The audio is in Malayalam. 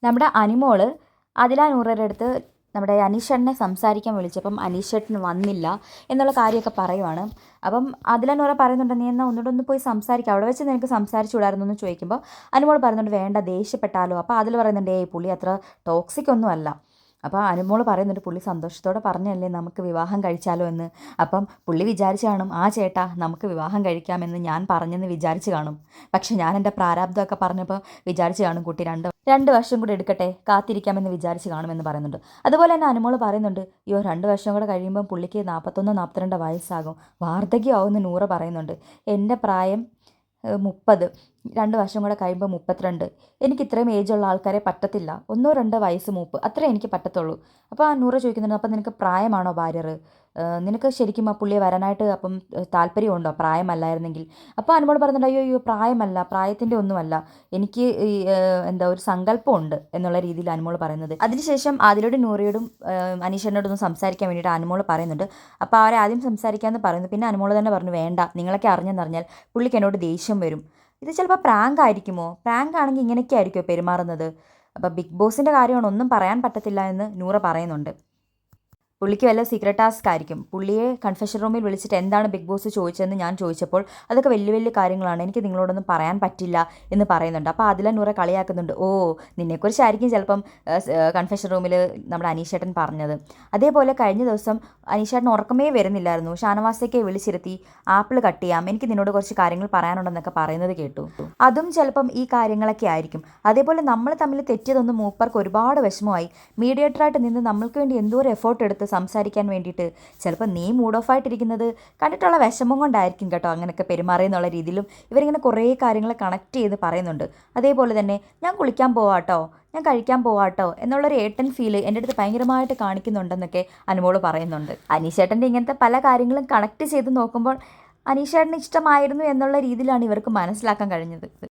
നമ്മുടെ അനിമോള് നൂറയുടെ അടുത്ത് നമ്മുടെ അനീഷേട്ടനെ സംസാരിക്കാൻ വിളിച്ചപ്പം അനീഷേട്ടൻ വന്നില്ല എന്നുള്ള കാര്യമൊക്കെ പറയുവാണ്. അപ്പം നൂറ പറയുന്നുണ്ട്, നീ എന്നാൽ ഒന്നുകൂടെ പോയി സംസാരിക്കുക, അവിടെ വെച്ച് നിനക്ക് സംസാരിച്ചുകൂടായിരുന്നു എന്ന് ചോദിക്കുമ്പോൾ അനുമോൾ പറയുന്നുണ്ട്, വേണ്ട ദേഷ്യപ്പെട്ടാലോ. അപ്പോൾ അതിൽ പറയുന്നുണ്ട്, പുള്ളി അത്ര ടോക്സിക് ഒന്നും അല്ല. അപ്പോൾ അനുമോൾ പറയുന്നുണ്ട്, പുള്ളി സന്തോഷത്തോടെ പറഞ്ഞല്ലേ നമുക്ക് വിവാഹം കഴിച്ചാലോ എന്ന്. അപ്പം പുള്ളി വിചാരിച്ച് കാണും, ആ ചേട്ടാ നമുക്ക് വിവാഹം കഴിക്കാമെന്ന് ഞാൻ പറഞ്ഞെന്ന് വിചാരിച്ച് കാണും. പക്ഷെ ഞാൻ എൻ്റെ പ്രാരാബ്ദമൊക്കെ പറഞ്ഞപ്പോൾ വിചാരിച്ച് കാണും, കുട്ടി രണ്ട് വർഷം കൂടെ എടുക്കട്ടെ, കാത്തിരിക്കാമെന്ന് വിചാരിച്ച് കാണുമെന്ന് പറയുന്നുണ്ട്. അതുപോലെ തന്നെ അനുമോൾ പറയുന്നുണ്ട്, 2 വർഷം കൂടെ കഴിയുമ്പോൾ പുള്ളിക്ക് 41-42 വയസ്സാകും, വാർദ്ധക്യമാവുമെന്ന് നൂറ പറയുന്നുണ്ട്. എൻ്റെ പ്രായം 30, 2 വർഷം കൂടെ കഴിയുമ്പോൾ 32. എനിക്ക് ഇത്രയും ഏജുള്ള ആൾക്കാരെ പറ്റത്തില്ല, 1-2 വയസ്സ് മൂപ്പ് അത്രേ എനിക്ക് പറ്റത്തുള്ളൂ. അപ്പോൾ നൂറ ചോദിക്കുന്നുണ്ട്, അപ്പം നിനക്ക് പ്രായമാണോ ഭാര്യർ, നിനക്ക് ശരിക്കും ആ പുള്ളിയെ വരാനായിട്ട് അപ്പം താല്പര്യമുണ്ടോ പ്രായമല്ലായിരുന്നെങ്കിൽ. അപ്പോൾ അനുമോൾ പറയുന്നുണ്ട്, അയ്യോ പ്രായമല്ല, പ്രായത്തിൻ്റെ ഒന്നുമല്ല, എനിക്ക് ഒരു സങ്കല്പമുണ്ട് എന്നുള്ള രീതിയിൽ അനുമോൾ പറയുന്നത്. അതിനുശേഷം ആദിലോടും നൂറയോടും അനീഷേട്ടനോടൊന്നും സംസാരിക്കാൻ വേണ്ടിയിട്ട് അനുമോൾ പറയുന്നുണ്ട്. അപ്പോൾ അവരെ ആദ്യം സംസാരിക്കാമെന്ന് പറയുന്നു. പിന്നെ അനുമോൾ തന്നെ പറഞ്ഞു, വേണ്ട, നിങ്ങളൊക്കെ അറിഞ്ഞെന്നറിഞ്ഞാൽ പുള്ളിക്ക് എന്നോട് ദേഷ്യം വരും, ഇത് ചിലപ്പോൾ പ്രാങ്ക് ആയിരിക്കുമോ, പ്രാങ്ക് ആണെങ്കിൽ ഇങ്ങനെയൊക്കെ ആയിരിക്കുമോ പെരുമാറുന്നത്. അപ്പോൾ ബിഗ് ബോസിൻ്റെ കാര്യമാണ്, ഒന്നും പറയാൻ പറ്റത്തില്ല എന്ന് നൂറ പറയുന്നുണ്ട്. പുള്ളിക്ക് വല്ല സീക്രട്ട് ടാസ്ക് ആയിരിക്കും. പുള്ളിയെ കൺഫെഷൻ റൂമിൽ വിളിച്ചിട്ട് എന്താണ് ബിഗ് ബോസ് ചോദിച്ചതെന്ന് ഞാൻ ചോദിച്ചപ്പോൾ അതൊക്കെ വലിയ വലിയ കാര്യങ്ങളാണ്, എനിക്ക് നിങ്ങളോടൊന്നും പറയാൻ പറ്റില്ല എന്ന് പറയുന്നുണ്ട്. അപ്പോൾ അതിലെ നൂറെ കളിയാക്കുന്നുണ്ട്, നിന്നെക്കുറിച്ചായിരിക്കും ചിലപ്പം കൺഫെഷൻ റൂമിൽ നമ്മുടെ അനീഷേട്ടൻ പറഞ്ഞത്. അതേപോലെ കഴിഞ്ഞ ദിവസം അനീഷേട്ടൻ ഉറക്കമേ വരുന്നില്ലായിരുന്നു, ഷാനവാസയ്ക്ക് വിളിച്ചിരുത്തി ആപ്പിൾ കട്ട് ചെയ്യാം, എനിക്ക് നിന്നോട് കുറച്ച് കാര്യങ്ങൾ പറയാനുണ്ടെന്നൊക്കെ പറയുന്നത് കേട്ടു. അതും ചിലപ്പം ഈ കാര്യങ്ങളൊക്കെ ആയിരിക്കും. അതേപോലെ നമ്മൾ തമ്മിൽ തെറ്റിയതൊന്നും മൂപ്പർക്ക് ഒരുപാട് വിഷമമായി, മീഡിയേറ്ററായിട്ട് നിന്ന് നമ്മൾക്ക് വേണ്ടി എന്തോരം എഫേർട്ട് എടുത്ത് സംസാരിക്കാൻ വേണ്ടിയിട്ട് ചിലപ്പോൾ നീ മൂഡ് ഓഫ് ആയിട്ടിരിക്കുന്നത് കണ്ടിട്ടുള്ള വിഷമം കൊണ്ടായിരിക്കും കേട്ടോ അങ്ങനെയൊക്കെ പെരുമാറിയെന്നുള്ള രീതിയിലും ഇവരിങ്ങനെ കുറേ കാര്യങ്ങൾ കണക്ട് ചെയ്ത് പറയുന്നുണ്ട്. അതേപോലെ തന്നെ ഞാൻ കുളിക്കാൻ പോവാട്ടോ, ഞാൻ കഴിക്കാൻ പോവാട്ടോ എന്നുള്ളൊരു ഏട്ടൻ ഫീല് എൻ്റെ അടുത്ത് ഭയങ്കരമായിട്ട് കാണിക്കുന്നുണ്ടെന്നൊക്കെ അനുമോൾ പറയുന്നുണ്ട്. അനീഷേട്ടൻ്റെ ഇങ്ങനത്തെ പല കാര്യങ്ങളും കണക്ട് ചെയ്ത് നോക്കുമ്പോൾ അനീഷേട്ടന് ഇഷ്ടമായിരുന്നു എന്നുള്ള രീതിയിലാണ് ഇവർക്ക് മനസ്സിലാക്കാൻ കഴിഞ്ഞത്.